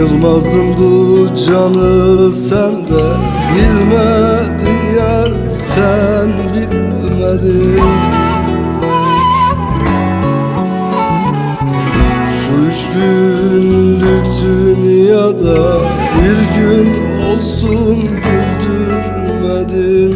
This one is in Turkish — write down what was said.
Yılmaz'ın bu canı sende, bilmedin yar sen bilmedin. Şu 3 günlük dünyada bir gün olsun güldürmedin.